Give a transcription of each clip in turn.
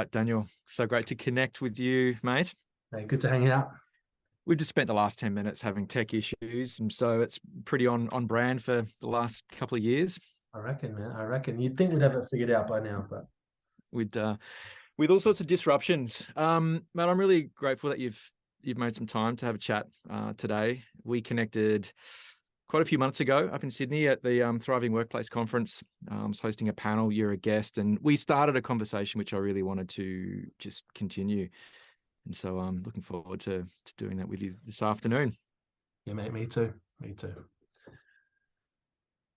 right, Daniel. So great to connect with you, mate. Hey, good to hang out. We've just spent the last 10 minutes having tech issues, and so it's pretty on brand for the last couple of years. I reckon, man. I reckon. You'd think we'd have it figured out by now, but With all sorts of disruptions. Mate, I'm really grateful that you've made some time to have a chat today. We connected quite a few months ago up in Sydney at the Thriving Workplace Conference. I was hosting a panel, you're a guest, and we started a conversation which I really wanted to just continue. And so I'm looking forward to doing that with you this afternoon. yeah, mate, me too. Me too.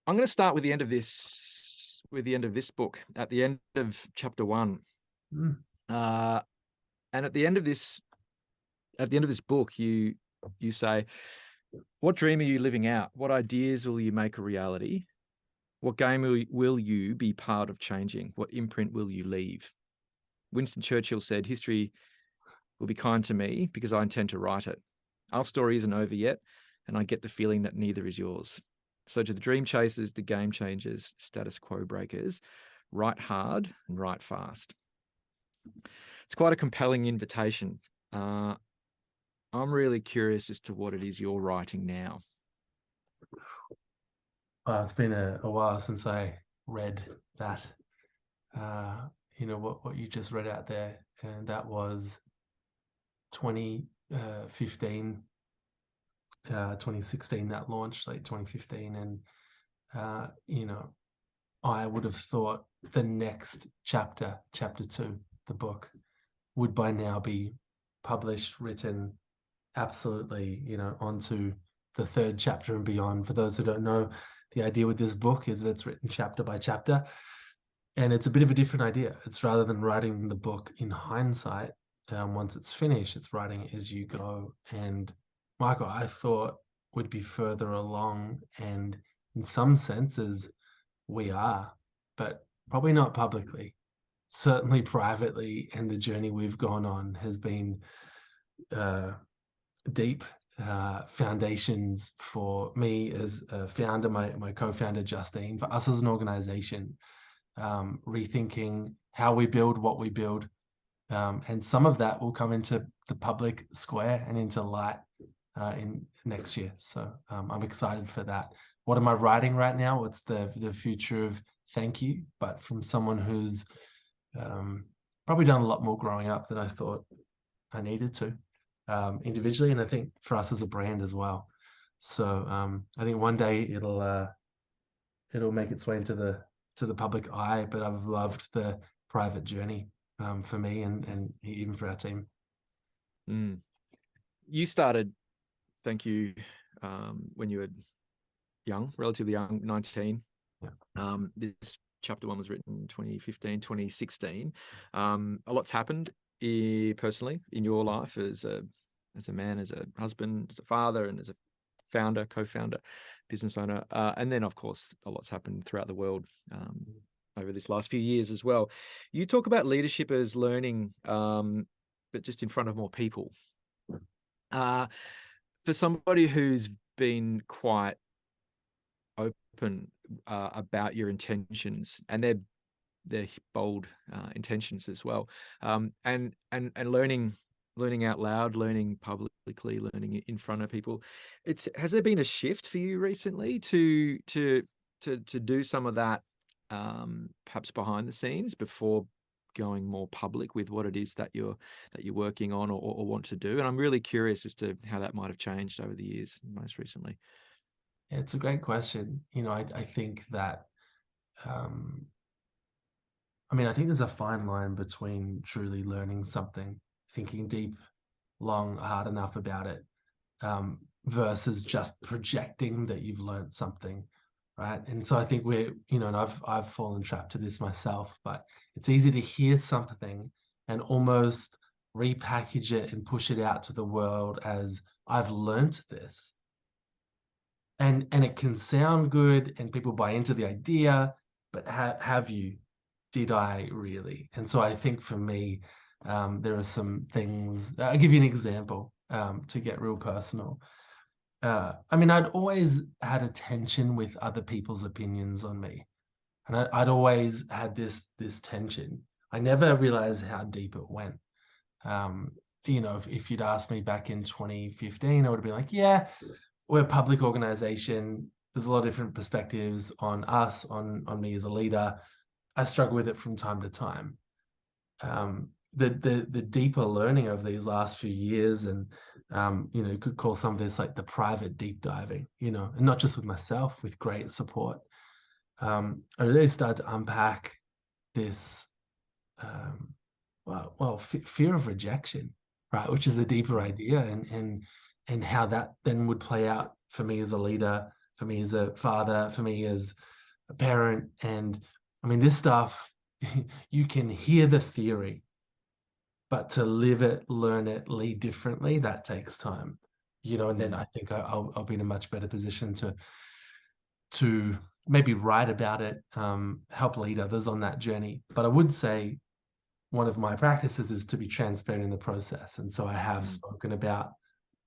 I'm going to start with the end of this book, at the end of chapter 1. And at the end of this book, you say, what dream are you living out? What ideas will you make a reality? What game will you be part of changing? What imprint will you leave? Winston Churchill said, history will be kind to me because I intend to write it. Our story isn't over yet, and I get the feeling that neither is yours. So to the dream chasers, the game changers, status quo breakers, write hard and write fast. It's quite a compelling invitation. I'm really curious as to what it is you're writing now. Well, it's been a while since I read that. What you just read out there, and that was 2015, 2016 that launched, late 2015, and I would have thought the next chapter 2, the book, would by now be published, written, absolutely, onto the 3rd chapter and beyond. For those who don't know, the idea with this book is that it's written chapter by chapter, and it's a bit of a different idea. It's rather than writing the book in hindsight, once it's finished, it's writing as you go. And Michael, I thought would be further along, and in some senses we are, but probably not publicly, certainly privately. And the journey we've gone on has been deep. Foundations for me as a founder, my co-founder Justine, for us as an organization, rethinking how we build what we build. And some of that will come into the public square and into light in next year. So I'm excited for that. What am I writing right now? What's the future of Thankyou? But from someone who's probably done a lot more growing up than I thought I needed to, individually, and I think for us as a brand as well. So I think one day it'll make its way into the public eye. But I've loved the private journey for me and even for our team. You started Thankyou when you were young, relatively young, 19. Yeah. This chapter 1 was written in 2015, 2016. A lot's happened personally in your life as a man, as a husband, as a father, and as a founder, co-founder, business owner. And then, of course, a lot's happened throughout the world over this last few years as well. You talk about leadership as learning, but just in front of more people. For somebody who's been quite open about your intentions, and they're bold intentions as well, and learning out loud, learning publicly, learning in front of people. Has there been a shift for you recently to do some of that, perhaps behind the scenes before going more public with what it is that you're working on or want to do? And I'm really curious as to how that might have changed over the years, most recently. Yeah, it's a great question. I think that I think there's a fine line between truly learning something, thinking deep, long, hard enough about it, versus just projecting that you've learned something, right? And so I think and I've fallen trapped to this myself, but it's easy to hear something and almost repackage it and push it out to the world as I've learned this. And it can sound good and people buy into the idea, but have you? Did I really? And so I think for me, there are some things. I'll give you an example to get real personal. I'd always had a tension with other people's opinions on me, and I'd always had this tension I never realized how deep it went. You know, if you'd asked me back in 2015, I would have been like, yeah, we're a public organization. There's a lot of different perspectives on us, on me as a leader. I struggle with it from time to time. The deeper learning over these last few years, and you know, you could call some of this like the private deep diving, you know, and not just with myself, with great support. I really started to unpack this, fear of rejection, right, which is a deeper idea, and how that then would play out for me as a leader, for me as a father, for me as a parent. And I mean, this stuff, you can hear the theory, but to live it, learn it, lead differently, that takes time, you know. And then I think I'll be in a much better position to maybe write about it, help lead others on that journey. But I would say one of my practices is to be transparent in the process. And so I have spoken about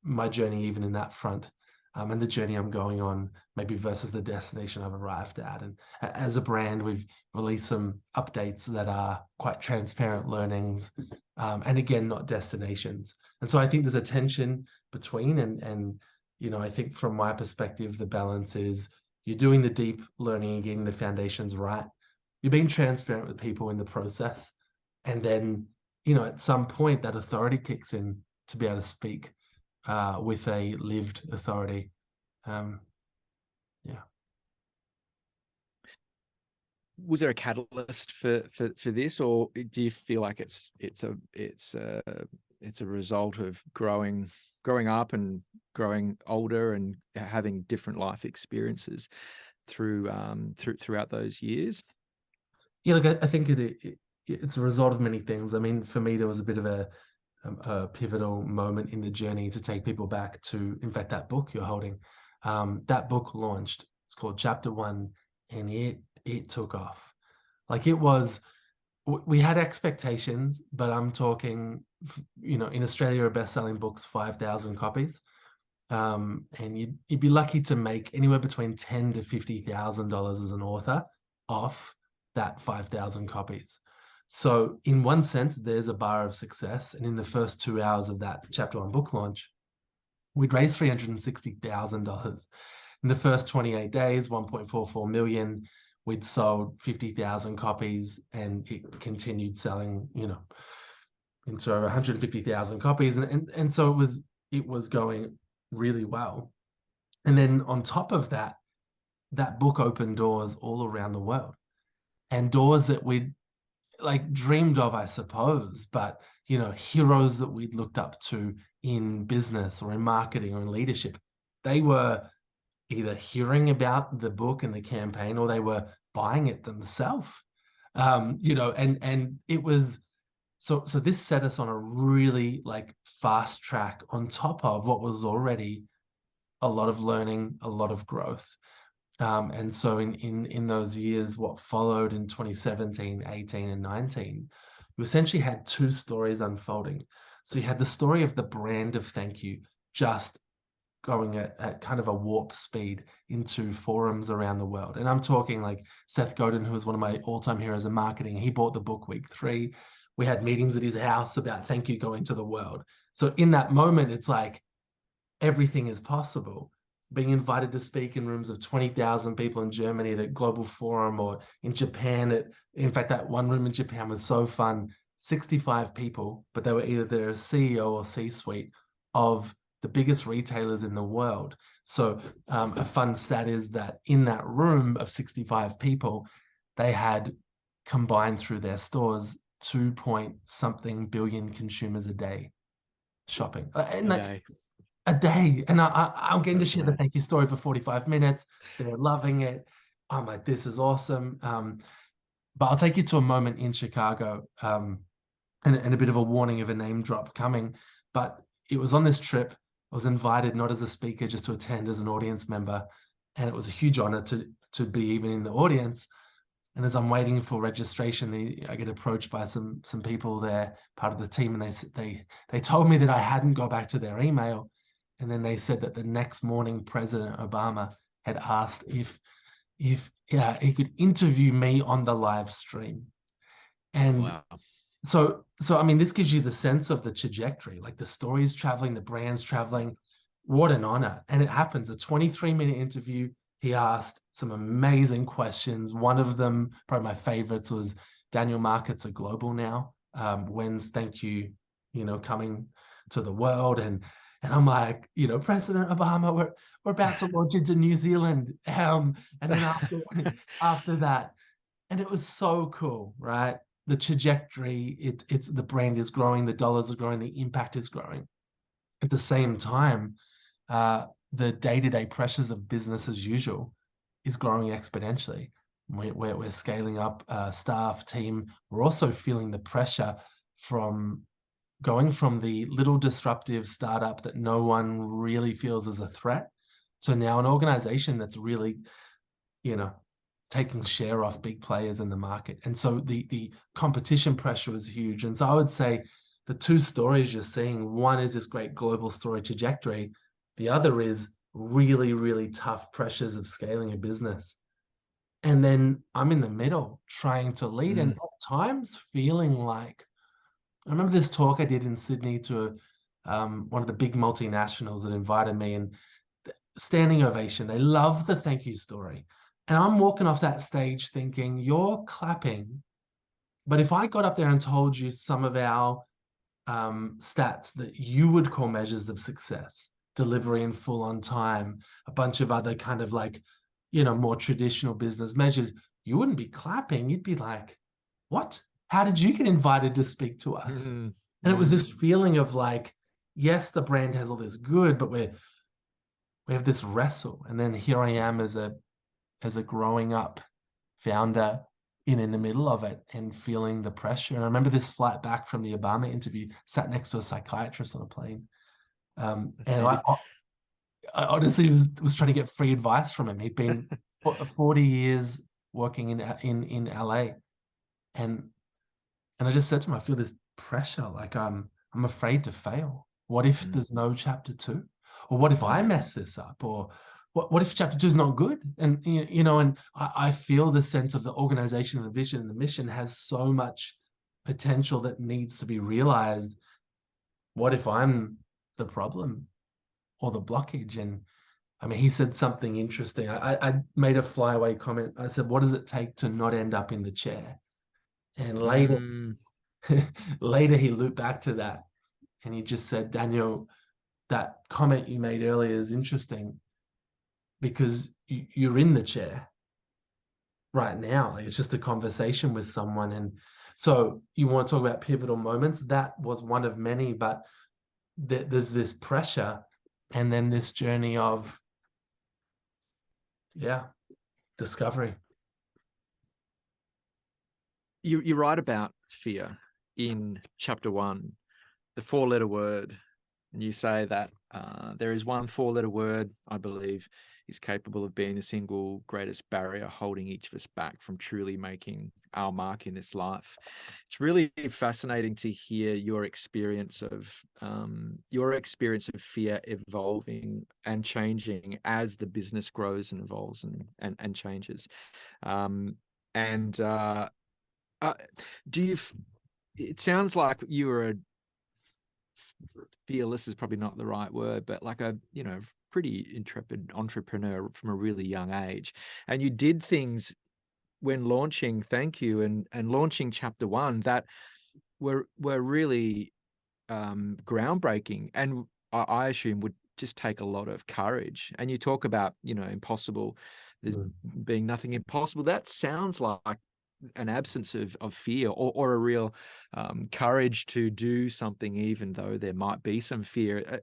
my journey even in that front, and the journey I'm going on, maybe versus the destination I've arrived at. And as a brand, we've released some updates that are quite transparent learnings, and again, not destinations. And so I think there's a tension between, and you know, I think from my perspective, the balance is you're doing the deep learning and getting the foundations right. You're being transparent with people in the process. And then, you know, at some point that authority kicks in to be able to speak with a lived authority. Yeah. Was there a catalyst for this, or do you feel like it's a result of growing up and growing older and having different life experiences throughout those years? Yeah, look, I think it's a result of many things. I mean, for me, there was a bit of a pivotal moment in the journey to take people back to, in fact, that book you're holding. That book launched. It's called Chapter 1, and it took off. Like, it was, we had expectations, but I'm talking, you know, in Australia, a best-selling book's 5,000 copies. And you'd be lucky to make anywhere between $10,000 to $50,000 as an author off that 5,000 copies. So in one sense, there's a bar of success. And in the first 2 hours of that Chapter 1 book launch, we'd raised $360,000. In the first 28 days, 1.44 million, we'd sold 50,000 copies, and it continued selling, you know, into 150,000 copies. And so it was going really well. And then on top of that, that book opened doors all around the world, and doors that we'd like dreamed of, I suppose, but, you know, heroes that we'd looked up to in business or in marketing or in leadership, they were either hearing about the book and the campaign, or they were buying it themselves. You know, and it was, so this set us on a really like fast track on top of what was already a lot of learning, a lot of growth. And so in those years, what followed in 2017, 18, and 19, you essentially had two stories unfolding. So you had the story of the brand of Thankyou just going at kind of a warp speed into forums around the world. And I'm talking like Seth Godin, who was one of my all-time heroes in marketing. He bought the book week 3. We had meetings at his house about Thankyou going to the world. So in that moment, it's like everything is possible. Being invited to speak in rooms of 20,000 people in Germany at a global forum, or in Japan. In fact, that one room in Japan was so fun. 65 people, but they were either the CEO or C-suite of the biggest retailers in the world. So a fun stat is that in that room of 65 people, they had combined through their stores 2-point-something billion consumers a day shopping. A day. And I'm getting to share the Thankyou story for 45 minutes. They're loving it. I'm like, this is awesome. But I'll take you to a moment in Chicago, and a bit of a warning of a name drop coming. But it was on this trip. I was invited not as a speaker, just to attend as an audience member. And it was a huge honor to be even in the audience. And as I'm waiting for registration, I get approached by some people there, part of the team, and they told me that I hadn't got back to their email. And then they said that the next morning, President Obama had asked if he could interview me on the live stream. And Wow. so I mean, this gives you the sense of the trajectory, like the story's traveling, the brand's traveling. What an honor. And it happens, a 23-minute interview. He asked some amazing questions. One of them, probably my favorites, was Daniel, markets are global now. When's Thankyou, coming to the world? And I'm like, President Obama, we're about to launch into New Zealand. And then after that, and it was so cool, right? The trajectory, it's the brand is growing, the dollars are growing, the impact is growing. At the same time, the day-to-day pressures of business as usual is growing exponentially. We're scaling up staff, team. We're also feeling the pressure from going from the little disruptive startup that no one really feels as a threat to now an organization that's really, taking share off big players in the market. And so the competition pressure was huge. And so I would say the two stories you're seeing, one is this great global story trajectory. The other is really, really tough pressures of scaling a business. And then I'm in the middle trying to lead and at times feeling like, I remember this talk I did in Sydney to one of the big multinationals that invited me, and standing ovation. They love the Thankyou story. And I'm walking off that stage thinking, you're clapping. But if I got up there and told you some of our stats that you would call measures of success, delivery in full on time, a bunch of other kind of like, more traditional business measures, you wouldn't be clapping. You'd be like, what? How did you get invited to speak to us? And it was this feeling of like, yes, the brand has all this good, but we have this wrestle. And then here I am as a growing up founder in the middle of it and feeling the pressure. And I remember this flight back from the Obama interview, sat next to a psychiatrist on a plane. And I honestly was trying to get free advice from him. He'd been 40 years working in LA. And I just said to him, I feel this pressure, like I'm afraid to fail. What if there's no chapter 2? Or what if I mess this up? Or what if chapter 2 is not good? And, and I feel the sense of the organization and the vision and the mission has so much potential that needs to be realized. What if I'm the problem or the blockage? And I mean, he said something interesting. I made a flyaway comment. I said, what does it take to not end up in the chair? And later he looped back to that and he just said, Daniel, that comment you made earlier is interesting because you're in the chair right now. It's just a conversation with someone. And so you want to talk about pivotal moments. That was one of many, but there's this pressure and then this journey of, discovery. You write about fear in chapter 1, the 4-letter word, and you say that there is one 4-letter word, I believe, is capable of being the single greatest barrier holding each of us back from truly making our mark in this life. It's really fascinating to hear your experience of fear evolving and changing as the business grows and evolves and changes. It sounds like you were fearless is probably not the right word, but like a, pretty intrepid entrepreneur from a really young age. And you did things when launching Thankyou and launching chapter 1 that were really groundbreaking. And I assume would just take a lot of courage. And you talk about, impossible, there's being nothing impossible. That sounds like an absence of fear or a real courage to do something, even though there might be some fear.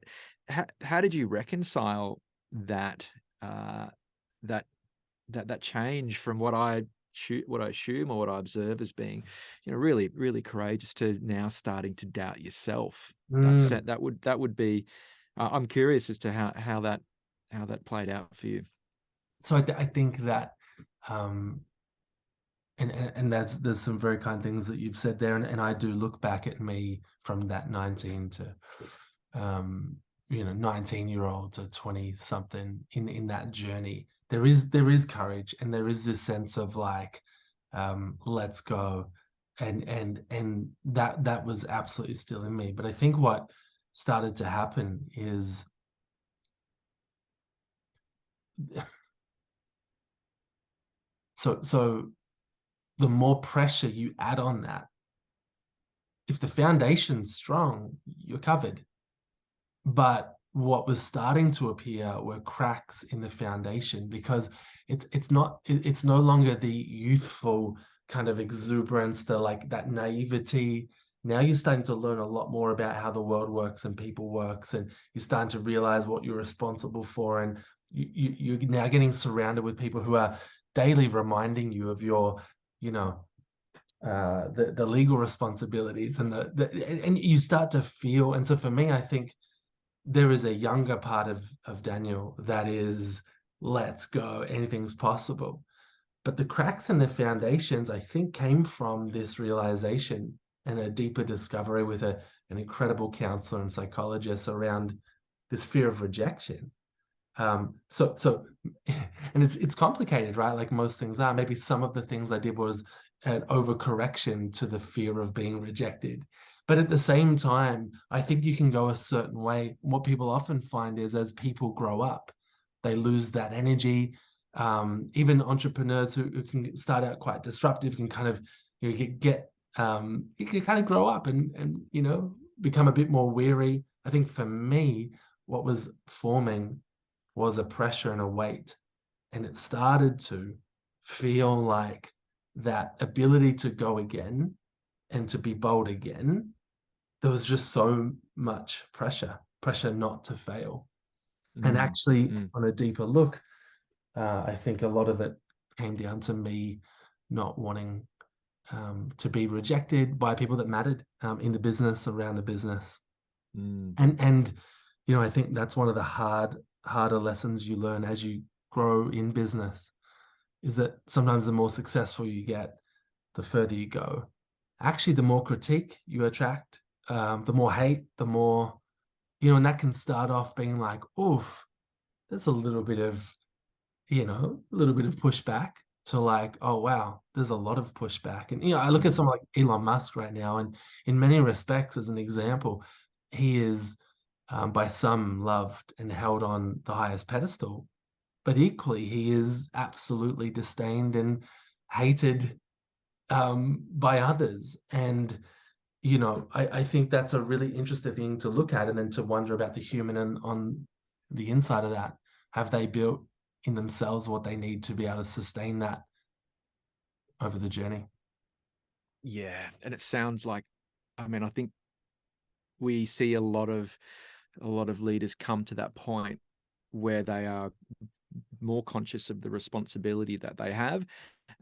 How did you reconcile that change from what I assume or what I observe as being, really, really courageous to now starting to doubt yourself? That would be. I'm curious as to how that played out for you. So I think that. And there's some very kind things that you've said there, and I do look back at me from that 19 to 19-year-old to 20 something in that journey. There is courage and there is this sense of like, let's go. and that was absolutely still in me. But I think what started to happen is so the more pressure you add on that, if the foundation's strong, you're covered. But what was starting to appear were cracks in the foundation, because it's no longer the youthful kind of exuberance, the like that naivety. Now you're starting to learn a lot more about how the world works and people works, and you're starting to realize what you're responsible for, and you're now getting surrounded with people who are daily reminding you of your, you know, the legal responsibilities and and you start to feel. And so for me, I think there is a younger part of Daniel that is, let's go, anything's possible. But the cracks in the foundations, I think, came from this realization and a deeper discovery with an incredible counselor and psychologist around this fear of rejection. So and it's complicated, right? Like most things are. Maybe some of the things I did was an overcorrection to the fear of being rejected. But at the same time, I think you can go a certain way. What people often find is, as people grow up, they lose that energy. Even entrepreneurs who can start out quite disruptive can kind of, you know, you can kind of grow up and you know, become a bit more weary. I think for me, what was forming was a pressure and a weight, and it started to feel like that ability to go again and to be bold again. There was just so much pressure not to fail. And actually, on a deeper look, I think a lot of it came down to me not wanting to be rejected by people that mattered in the business, around the business. And you know, I think that's one of the harder lessons you learn as you grow in business, is that sometimes the more successful you get, the further you go. Actually, the more critique you attract, the more hate, the more, you know, and that can start off being like, oof, there's a little bit of, you know, a little bit of pushback, to like, oh, wow, there's a lot of pushback. And, you know, I look at someone like Elon Musk right now, and in many respects, as an example, he is by some loved and held on the highest pedestal, but equally he is absolutely disdained and hated by others. And, you know, I think that's a really interesting thing to look at, and then to wonder about the human and on the inside of that. Have they built in themselves what they need to be able to sustain that over the journey? Yeah, and it sounds like, I mean, I think we see a lot of leaders come to that point where they are more conscious of the responsibility that they have,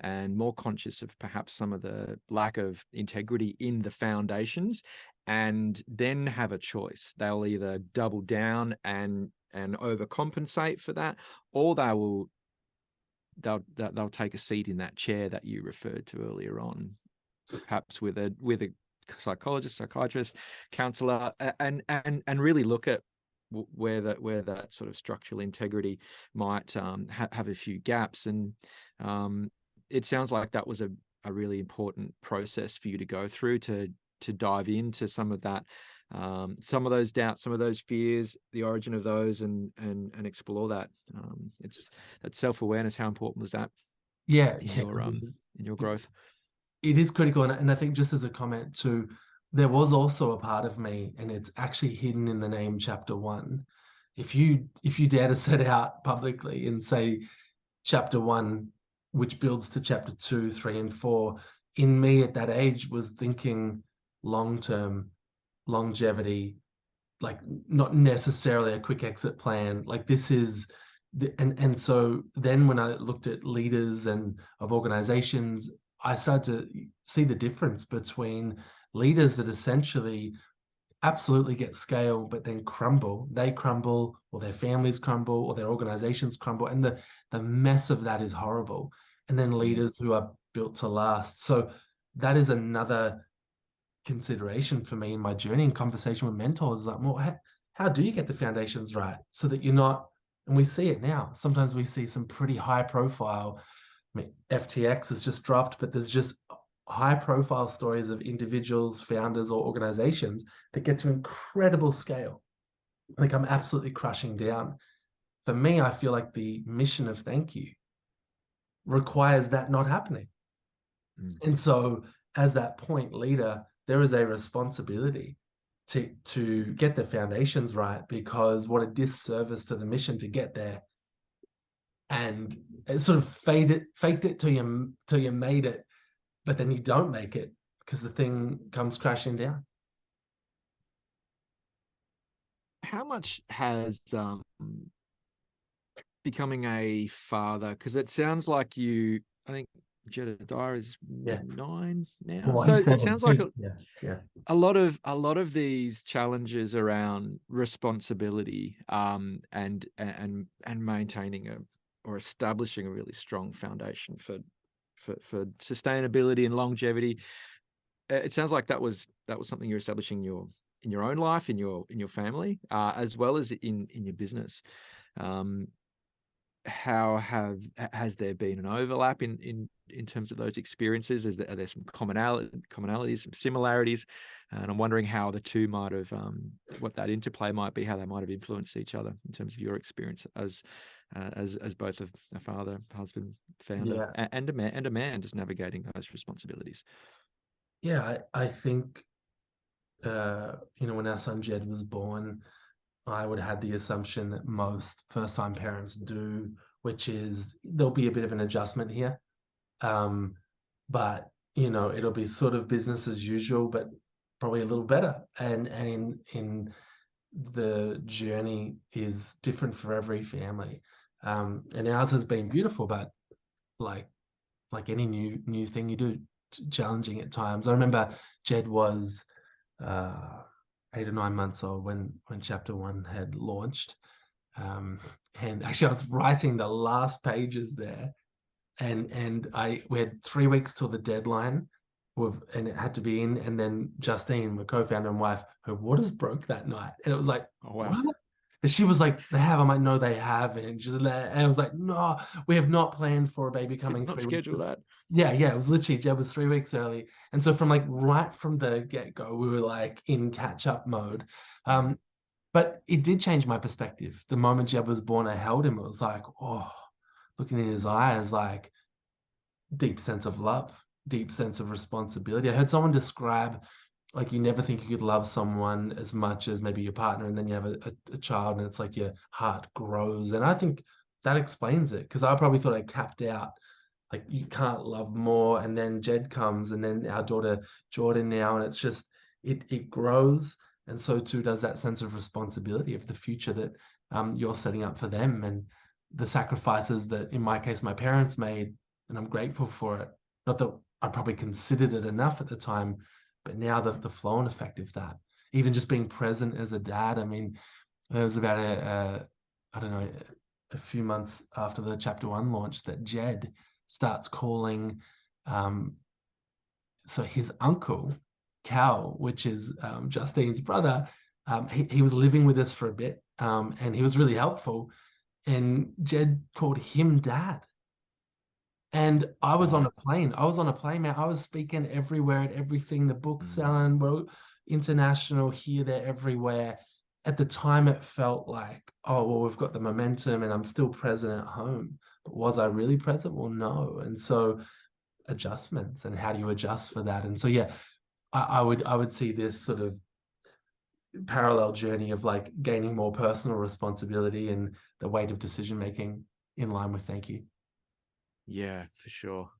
and more conscious of perhaps some of the lack of integrity in the foundations, and then have a choice. They'll either double down and overcompensate for that, or they'll take a seat in that chair that you referred to earlier on, perhaps with a psychologist, psychiatrist, counselor, and really look at where that sort of structural integrity might have a few gaps. And it sounds like that was a really important process for you to go through, to dive into some of that, some of those doubts, some of those fears, the origin of those, and explore that. It's that self-awareness. How important was that? Yeah, in your growth? It is critical. And I think, just as a comment too, there was also a part of me, and it's actually hidden in the name Chapter 1. If you dare to set out publicly and say Chapter 1, which builds to Chapter 2, 3, and 4, in me at that age was thinking long-term, longevity, like not necessarily a quick exit plan. Like this is, and so then when I looked at leaders and of organizations, I started to see the difference between leaders that essentially absolutely get scale, but then crumble. They crumble, or their families crumble, or their organizations crumble. And the mess of that is horrible. And then leaders who are built to last. So that is another consideration for me in my journey and conversation with mentors. Like, well, how do you get the foundations right so that you're not, and we see it now. Sometimes we see some pretty high profile, I mean, FTX has just dropped, but there's just high profile stories of individuals, founders, or organizations that get to incredible scale. Like I'm absolutely crushing down. For me, I feel like the mission of Thankyou requires that not happening. And so as that point leader, there is a responsibility to get the foundations right, because what a disservice to the mission to get there and it sort of faked it till you made it, but then you don't make it because the thing comes crashing down. How much has becoming a father, because it sounds like you, I think Jedediah is Yeah. 9 now, Well, so he's it sounds like 17. Yeah. a lot of these challenges around responsibility, and maintaining or establishing a really strong foundation for sustainability and longevity. It sounds like that was something you're establishing in your own life, in your family, as well as in your business. Has there been an overlap in terms of those experiences? Are there some commonalities, some similarities? And I'm wondering how the two might have, what that interplay might be, how they might have influenced each other in terms of your experience as both a father, husband, founder, Yeah. and a man just navigating those responsibilities. Yeah, I think when our son Jed was born, I would have had the assumption that most first-time parents do, which is there'll be a bit of an adjustment here. But it'll be sort of business as usual, but probably a little better. And in the journey is different for every family. And ours has been beautiful, but like any new thing you do, challenging at times. I remember Jed was 8 or 9 months old when chapter 1 had launched. And actually I was writing the last pages there, and we had 3 weeks till the deadline and it had to be in, and then Justine, my co-founder and wife, her waters broke that night, and it was like, Oh wow! What? And she was like, they have. I'm like, no, they haven't. And I was like, no, we have not planned for a baby coming Did not 3 weeks. schedule that. Yeah, it was literally, Jeb was 3 weeks early. And so from right from the get-go, we were like in catch-up mode. But it did change my perspective. The moment Jeb was born, I held him. It was like, oh, looking in his eyes, like deep sense of love, deep sense of responsibility. I heard someone describe, like, you never think you could love someone as much as maybe your partner, and then you have a child, and it's like your heart grows. And I think that explains it, because I probably thought I capped out, like, you can't love more. And then Jed comes, and then our daughter Jordan now, and it's just it grows, and so too does that sense of responsibility of the future that you're setting up for them, and the sacrifices that, in my case, my parents made, and I'm grateful for it. Not that I probably considered it enough at the time, but now the flow and effect of that, even just being present as a dad. I mean, there was about I don't know, a few months after the chapter 1 launch that Jed starts calling, so his uncle, Cal, which is Justine's brother, he was living with us for a bit, and he was really helpful. And Jed called him dad. And I was on a plane. Man. I was speaking everywhere at everything. The book's selling, well, international, here, there, everywhere. At the time, it felt like, oh, well, we've got the momentum and I'm still present at home. But was I really present? Well, no. And so adjustments, and how do you adjust for that? And so, yeah, I would see this sort of parallel journey of like gaining more personal responsibility and the weight of decision making in line with Thankyou. Yeah, for sure.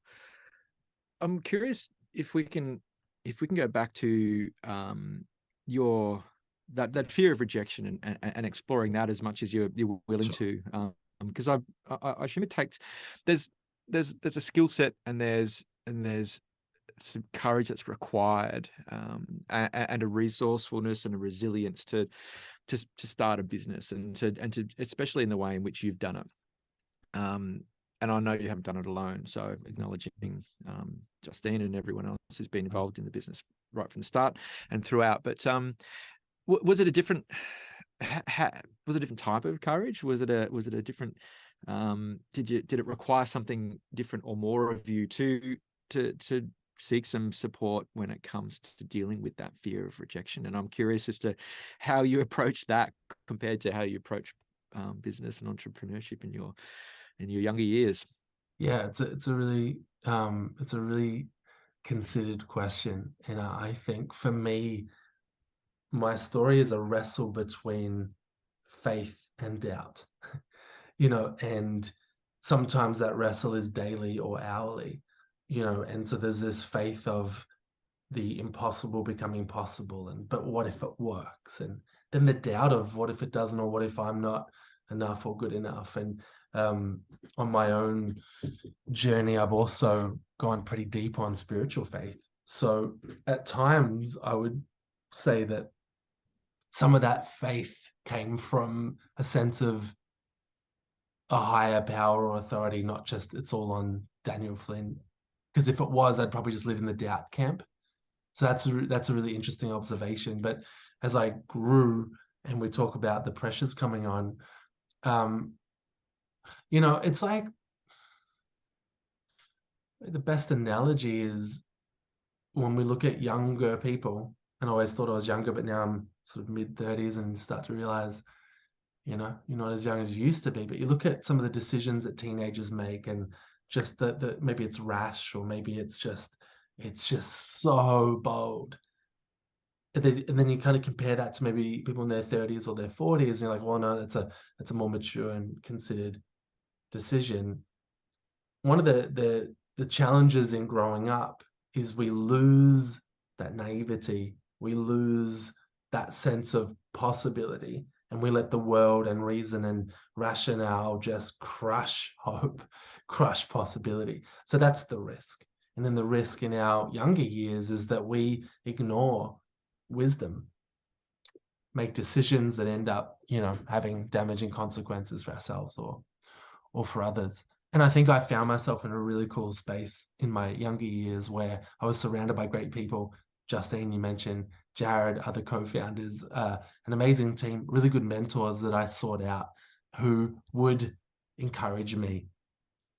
I'm curious if we can go back to your that fear of rejection, and exploring that as much as you're willing to, because I assume it takes, there's a skill set, and there's some courage that's required, and a resourcefulness and a resilience to start a business, and to especially in the way in which you've done it. And I know you haven't done it alone, so acknowledging Justine and everyone else who's been involved in the business right from the start and throughout. But was it a different type of courage? Was it a different? Did it require something different or more of you to seek some support when it comes to dealing with that fear of rejection. And I'm curious as to how you approach that compared to how you approach business and entrepreneurship in your younger years. Yeah, it's a really considered question, and I think for me, my story is a wrestle between faith and doubt, and sometimes that wrestle is daily or hourly, and so there's this faith of the impossible becoming possible, but what if it works? And then the doubt of what if it doesn't, or what if I'm not enough or good enough? And on my own journey, I've also gone pretty deep on spiritual faith. So at times I would say that some of that faith came from a sense of a higher power or authority, not just it's all on Daniel Flynn. Because if it was, I'd probably just live in the doubt camp. So that's a really interesting observation. But as I grew, and we talk about the pressures coming on, it's like the best analogy is when we look at younger people, and I always thought I was younger, but now I'm sort of mid-30s and start to realize, you're not as young as you used to be. But you look at some of the decisions that teenagers make, and just that maybe it's rash, or maybe it's just so bold. And then you kind of compare that to maybe people in their 30s or their 40s, and you're like, well, no, that's a more mature and considered decision. One of the challenges in growing up is we lose that naivety, we lose that sense of possibility, and we let the world and reason and rationale just crush hope, crush possibility. So that's the risk. And then the risk in our younger years is that we ignore wisdom, make decisions that end up, having damaging consequences for ourselves or for others. And I think I found myself in a really cool space in my younger years where I was surrounded by great people. Justine, you mentioned, Jared, other co-founders, an amazing team, really good mentors that I sought out who would encourage me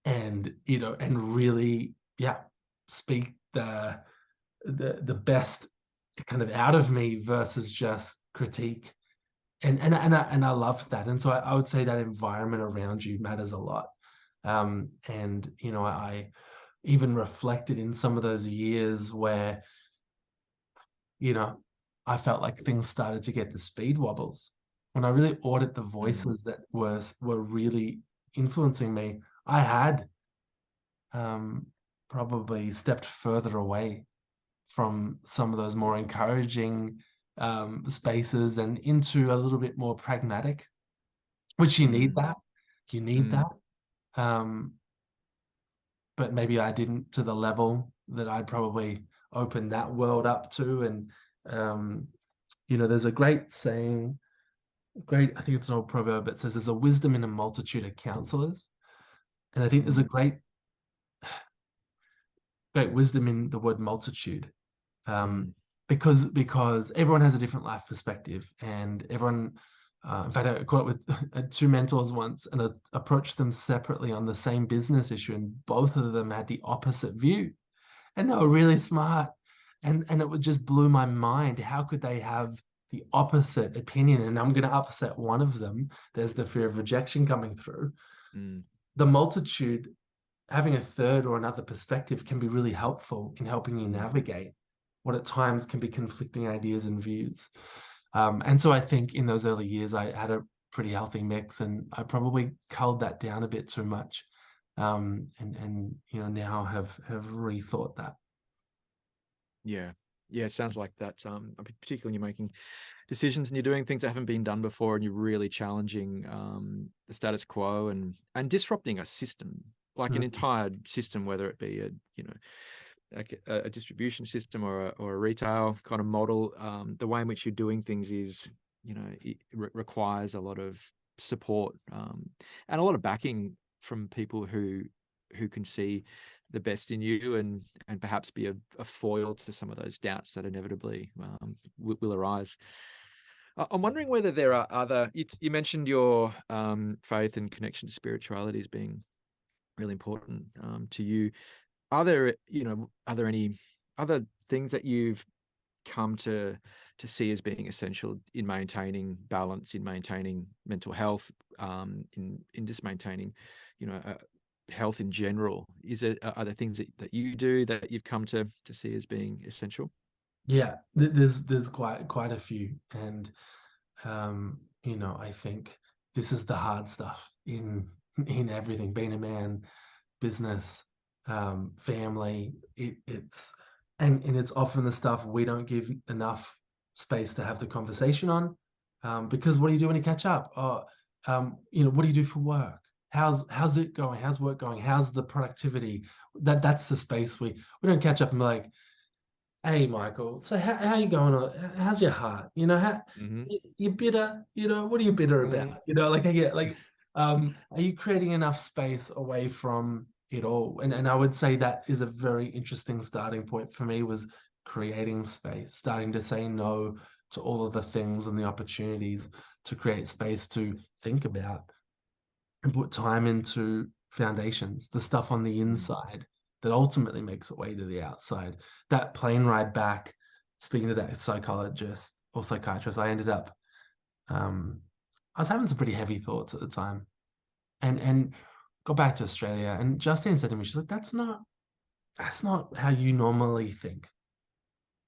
and, and really, speak the best kind of out of me versus just critique. And I loved that. And so I would say that environment around you matters a lot. And I even reflected in some of those years where I felt like things started to get the speed wobbles. When I really audit the voices that were really influencing me, I had probably stepped further away from some of those more encouraging spaces and into a little bit more pragmatic, which you need that. You need that. But maybe I didn't to the level that I'd probably opened that world up to. And, there's a great saying, I think it's an old proverb that says there's a wisdom in a multitude of counselors. And I think there's a great wisdom in the word multitude. Because everyone has a different life perspective, and everyone, in fact, I caught it with two mentors once, and I approached them separately on the same business issue, and both of them had the opposite view, and they were really smart, and it just blew my mind. How could they have the opposite opinion? And I'm going to upset one of them. There's the fear of rejection coming through. The multitude, having a third or another perspective, can be really helpful in helping you navigate what at times can be conflicting ideas and views. And so I think in those early years, I had a pretty healthy mix, and I probably culled that down a bit too much. And now have rethought that. Yeah. It sounds like that. Particularly when you're making decisions and you're doing things that haven't been done before, and you're really challenging the status quo and disrupting a system, like an entire system, whether it be a distribution system or a retail kind of model. The way in which you're doing things is, it requires a lot of support and a lot of backing from people who can see the best in you and perhaps be a foil to some of those doubts that inevitably will arise. I'm wondering whether there are other. You mentioned your faith and connection to spirituality as being really important to you. are there any other things that you've come to see as being essential in maintaining balance, in maintaining mental health, in just maintaining, health in general? Are there things that you do that you've come to see as being essential? Yeah, there's quite a few, and I think this is the hard stuff in everything, being a man, business, family. It's often the stuff we don't give enough space to have the conversation on, because what do you do when you catch up? What do you do for work? How's it going? How's work going? How's the productivity? That's the space we don't catch up and be like, hey, Michael, so how you going? How's your heart? Mm-hmm. You bitter? What are you bitter about? Mm-hmm. Like I get like, are you creating enough space away from it all? And I would say that is a very interesting starting point for me, was creating space, starting to say no to all of the things and the opportunities, to create space to think about and put time into foundations, the stuff on the inside that ultimately makes its way to the outside. That plane ride back, speaking to that psychologist or psychiatrist, I ended up, I was having some pretty heavy thoughts at the time, and got back to Australia. And Justine said to me, she's like, that's not how you normally think.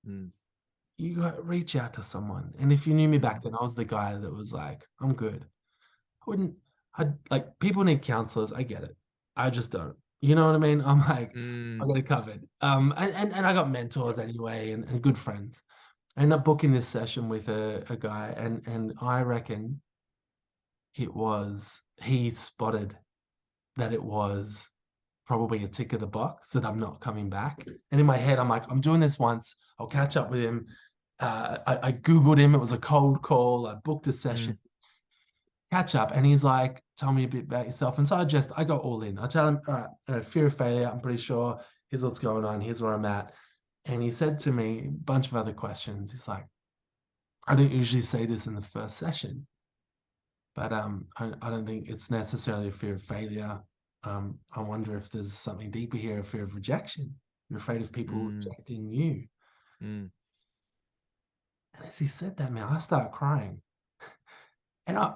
You got to reach out to someone. And if you knew me back then, I was the guy that was like, I'm good. I'd like, people need counselors. I get it. I just don't. You know what I mean? I'm like, I got it covered. And I got mentors anyway, and good friends. I ended up booking this session with a guy, and I reckon he spotted that it was probably a tick of the box that I'm not coming back. And in my head, I'm like, I'm doing this once. I'll catch up with him. I Googled him. It was a cold call. I booked a session. Catch up, and he's like, tell me a bit about yourself. And so I go all in. I tell him, all right, fear of failure, I'm pretty sure, here's what's going on, here's where I'm at. And he said to me a bunch of other questions. He's like, I don't usually say this in the first session, but I don't think it's necessarily a fear of failure. I wonder if there's something deeper here, a fear of rejection. You're afraid of people rejecting you. And as he said that, man, I started crying. And I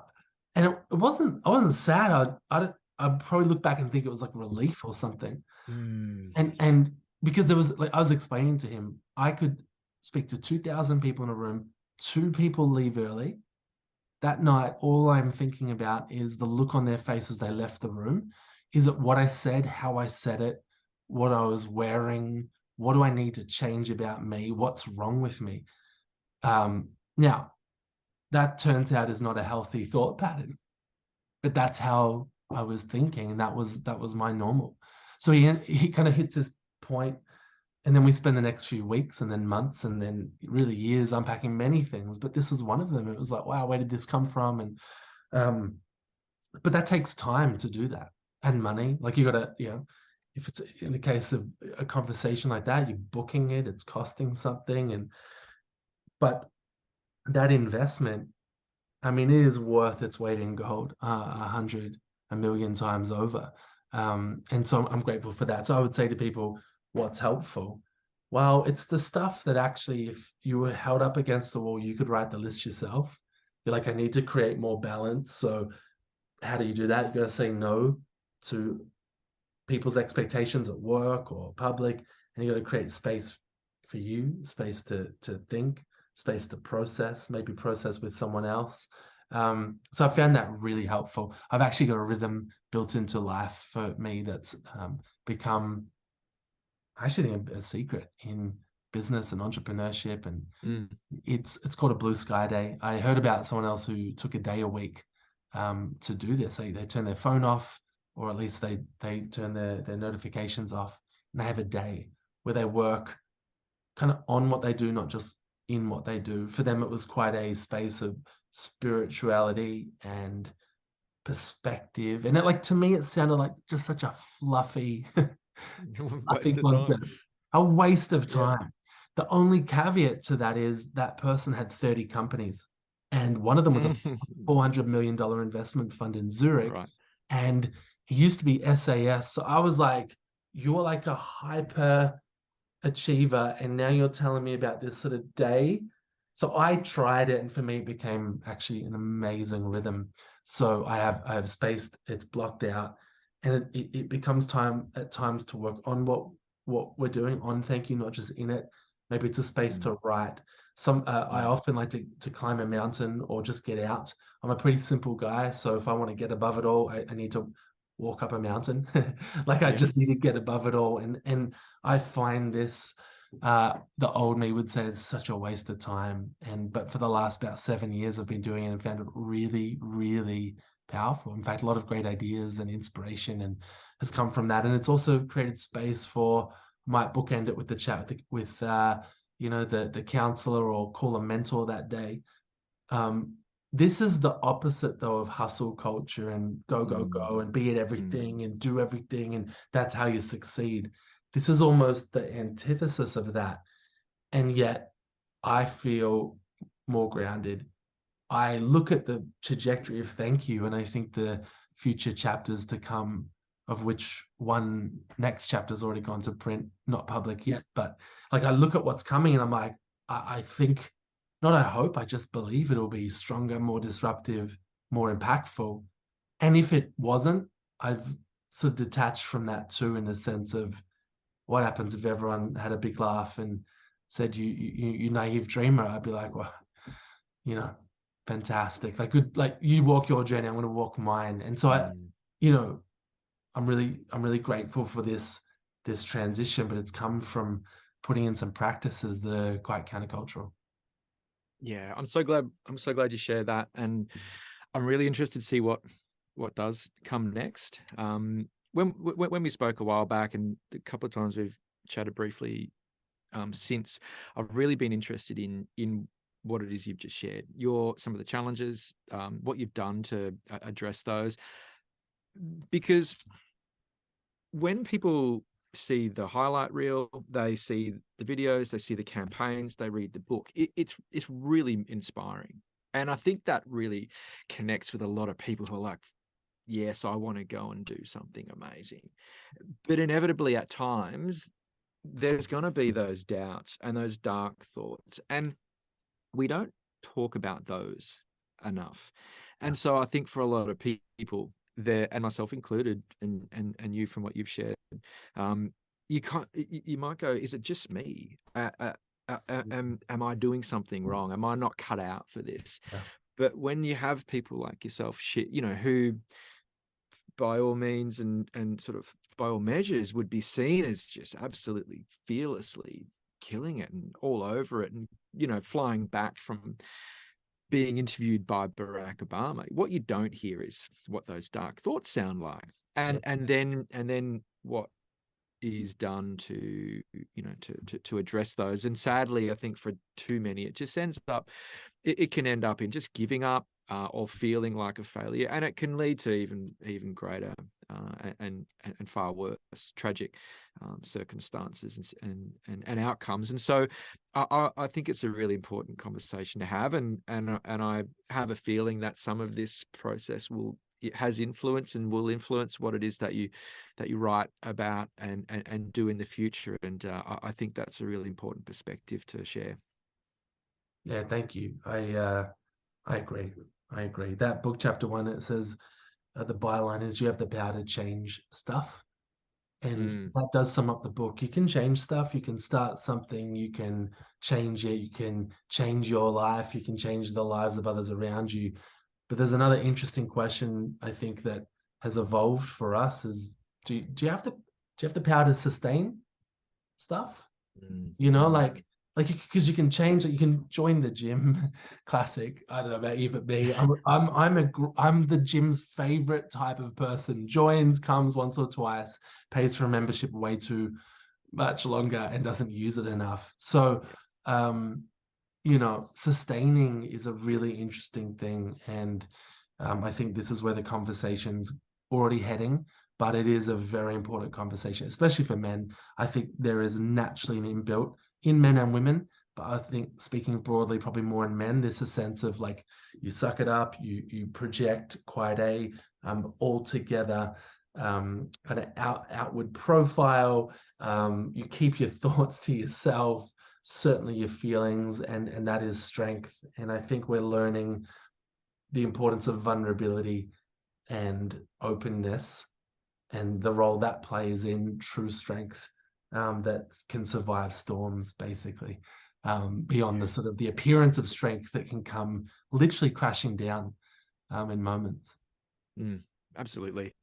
wasn't sad. I'd probably look back and think it was like relief or something. And because there was, like, I was explaining to him, I could speak to 2,000 people in a room, 2 people leave early. That night, all I'm thinking about is the look on their face as they left the room. Is it what I said, how I said it, what I was wearing? What do I need to change about me? What's wrong with me? Now, that turns out is not a healthy thought pattern, but that's how I was thinking, and that was my normal. So he kind of hits this point, and then we spend the next few weeks and then months and then really years unpacking many things. But this was one of them. It was like, wow, where did this come from? And but that takes time to do that, and money. Like, you gotta, if it's in the case of a conversation like that, you're booking it, it's costing something, but that investment, I mean, it is worth its weight in gold, 100, a million times over. And so I'm grateful for that. So I would say to people, what's helpful? Well, it's the stuff that actually, if you were held up against the wall, you could write the list yourself. You're like, I need to create more balance. So how do you do that? You got to say no to people's expectations at work or public, and you got to create space for you, space to think, space to process, maybe process with someone else. So I found that really helpful. I've actually got a rhythm built into life for me that's become, I actually think, a secret in business and entrepreneurship. And it's called a blue sky day. I heard about someone else who took a day a week to do this. They turn their phone off, or at least they turn their notifications off, and they have a day where they work kind of on what they do, not just in what they do. For them, it was quite a space of spirituality and perspective. And to me, it sounded like just such a fluffy, fluffy concept. A waste of time. Yeah. The only caveat to that is that person had 30 companies, and one of them was a $400 million investment fund in Zurich. Right. And he used to be SAS. So I was like, you're like a hyper achiever, and now you're telling me about this sort of day. So I tried it, and for me, it became actually an amazing rhythm. So I have spaced, it's blocked out, and it becomes time at times to work on what we're doing on Thank You, not just in it. Maybe it's a space to write. I often like to climb a mountain or just get out. I'm a pretty simple guy, so if I want to get above it all, I need to walk up a mountain. Like I just need to get above it all, and I find this, the old me would say it's such a waste of time. But for the last about 7 years, I've been doing it and found it really, really powerful. In fact, a lot of great ideas and inspiration and has come from that. And it's also created space for, might bookend it with the chat with the counselor, or call a mentor that day. This is the opposite, though, of hustle culture and go and be at everything and do everything, and that's how you succeed. This is almost the antithesis of that. And yet I feel more grounded. I look at the trajectory of Thankyou, and I think the future chapters to come, of which one next chapter's already gone to print, not public yet, but like I look at what's coming and I'm like, I think, not I hope, I just believe it'll be stronger, more disruptive, more impactful. And if it wasn't, I've sort of detached from that too, in the sense of what happens if everyone had a big laugh and said, you naive dreamer. I'd be like, well, fantastic. Like, good, like you walk your journey, I'm going to walk mine. And so I'm really grateful for this transition, but it's come from putting in some practices that are quite countercultural. Yeah, I'm so glad you shared that, and I'm really interested to see what does come next. When we spoke a while back, and a couple of times we've chatted briefly since, I've really been interested in what it is you've just shared, some of the challenges, what you've done to address those, because when people see the highlight reel, they see the videos, they see the campaigns, they read the book, it's really inspiring. And I think that really connects with a lot of people who are like, yes, I want to go and do something amazing. But inevitably at times, there's going to be those doubts and those dark thoughts. And we don't talk about those enough. And so I think for a lot of people there, and myself included, and you, from what you've shared, you might go, is it just me? Am I doing something wrong? Am I not cut out for this? Yeah. But when you have people like yourself, who by all means and sort of by all measures would be seen as just absolutely fearlessly killing it and all over it, and flying back from being interviewed by Barack Obama, what you don't hear is what those dark thoughts sound like, and then what is done to address those. And sadly, I think for too many, it just ends up, it can end up in just giving up, or feeling like a failure, and it can lead to even greater and far worse tragic circumstances and outcomes. And so I think it's a really important conversation to have, and I have a feeling that some of this process has influence and will influence what it is that you write about and do in the future. And I think that's a really important perspective to share. Yeah, thank you. I agree. That book, chapter 1, it says, the byline is, you have the power to change stuff. And that does sum up the book. You can change stuff. You can start something. You can change it. You can change your life. You can change the lives of others around you. But there's another interesting question, I think, that has evolved for us is, do you have the power to sustain stuff? Like, because you can change it, you can join the gym. Classic. I don't know about you, but me, I'm the gym's favorite type of person. Joins, comes once or twice, pays for a membership way too much longer, and doesn't use it enough. So, sustaining is a really interesting thing, and I think this is where the conversation's already heading. But it is a very important conversation, especially for men. I think there is naturally an inbuilt in men and women, but I think, speaking broadly, probably more in men, there's a sense of like, you suck it up, you project quite all together, kind of outward profile. You keep your thoughts to yourself, certainly your feelings, and that is strength. And I think we're learning the importance of vulnerability and openness and the role that plays in true strength, that can survive storms, basically, beyond the sort of the appearance of strength that can come literally crashing down in moments. Absolutely.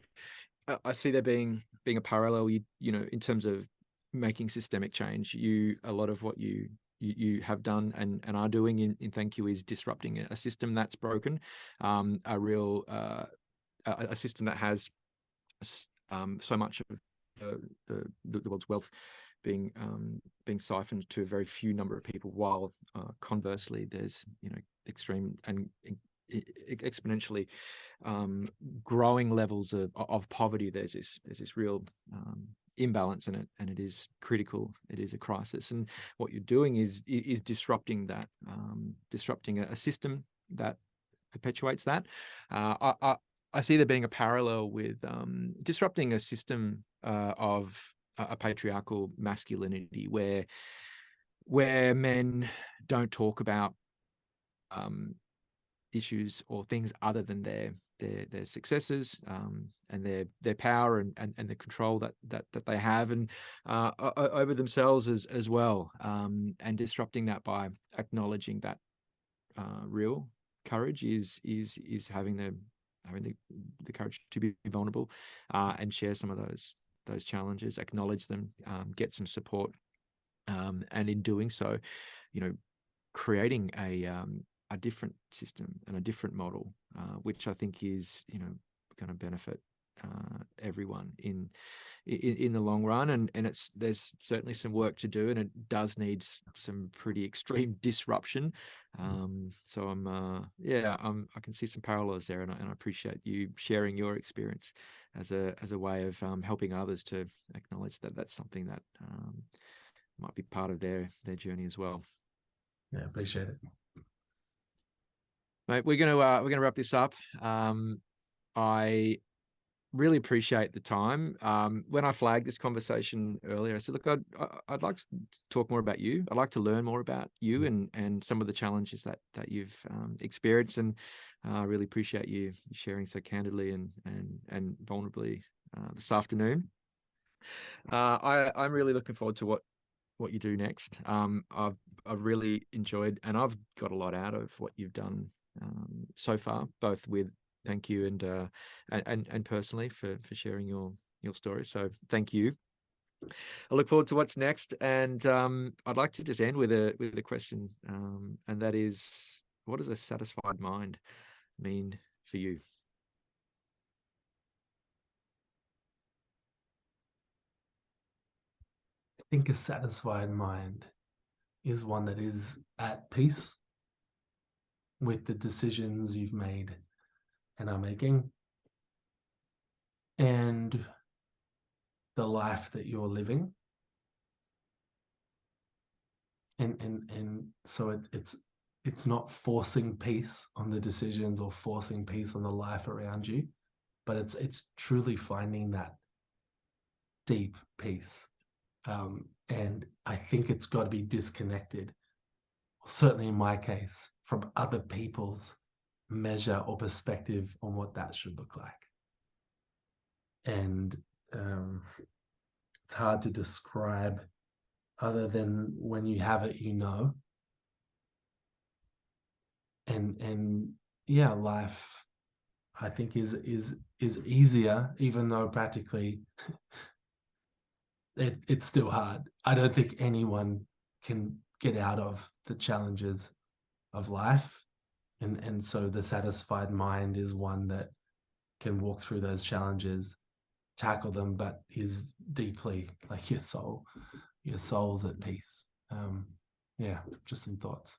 I see there being a parallel, you know, in terms of making systemic change. A lot of what you have done and are doing in Thankyou is disrupting a system that's broken, a real a system that has so much of the world's wealth being siphoned to a very few number of people, while conversely there's, you know, extreme and exponentially growing levels of poverty. There's this real imbalance in it, and it is critical. It is a crisis, and what you're doing is disrupting that, disrupting a system that perpetuates that. I see there being a parallel with disrupting a system of a patriarchal masculinity where men don't talk about issues or things other than their successes, and their power and the control that they have, and over themselves as well, and disrupting that by acknowledging that real courage is having the courage to be vulnerable, and share some of those challenges, acknowledge them, get some support, and in doing so, you know, creating a different system and a different model, which I think is, you know, going to benefit everyone in the long run. And there's certainly some work to do, and it does need some pretty extreme disruption. So I can see some parallels there, and I appreciate you sharing your experience as a way of helping others to acknowledge that that's something that might be part of their journey as well. Yeah, appreciate it. Mate, we're gonna wrap this up. I really appreciate the time. When I flagged this conversation earlier, I said, look, I'd like to talk more about you. I'd like to learn more about you and some of the challenges that you've experienced, and I really appreciate you sharing so candidly and vulnerably this afternoon. I'm really looking forward to what you do next. I've really enjoyed, and I've got a lot out of what you've done so far, both with Thankyou and personally for sharing your story. So thank you. I look forward to what's next, and I'd like to just end with a question, and that is, what does a satisfied mind mean for you? I think a satisfied mind is one that is at peace with the decisions you've made and are making, and the life that you're living. And so it's not forcing peace on the decisions or forcing peace on the life around you, but it's truly finding that deep peace. And I think it's got to be disconnected, certainly in my case, from other people's measure or perspective on what that should look like. And it's hard to describe, other than when you have it, you know. And yeah, life, I think, is easier, even though practically it's still hard. I don't think anyone can get out of the challenges of life, and so the satisfied mind is one that can walk through those challenges, tackle them, but is deeply, like, your soul's at peace. Yeah, just some thoughts.